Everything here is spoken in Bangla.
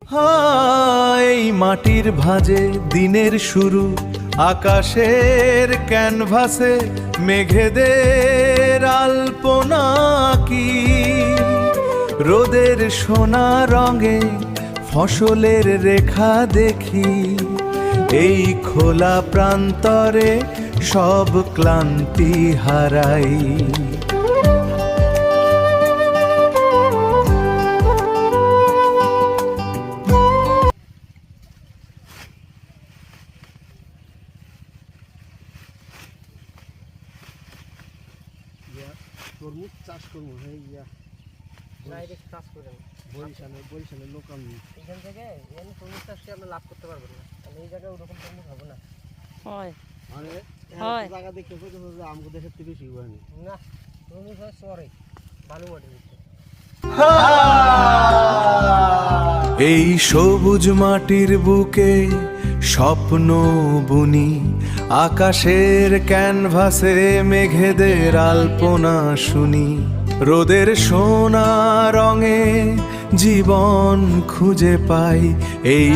এই মাটির ভাঁজে দিনের শুরু, আকাশের ক্যানভাসে মেঘেদের আলপনা কি, রোদের সোনা রঙে ফসলের রেখা দেখি, এই খোলা প্রান্তরে সব ক্লান্তি হারাই। তরমুজ চাষ করবো, ডাইরেক্ট চাষ করে বরিশালের লোকাল এখান থেকে তরমুজ চাষ করে আমরা লাভ করতে পারবো না, কারণ এই জায়গায় ওরকম তরমুজ হবে না। হয় মানে হয় জায়গা দেখতে আমগো দেশের থেকে বেশি হয়নি না, তরমুজ হয় চরে বালু মাটির ভিতরে। এই সবুজ মাটির বুকে স্বপ্ন বুনি, আকাশের ক্যানভাসে মেঘেদের আলপনা শুনি, রোদের সোনা রঙে জীবন খুঁজে পাই এই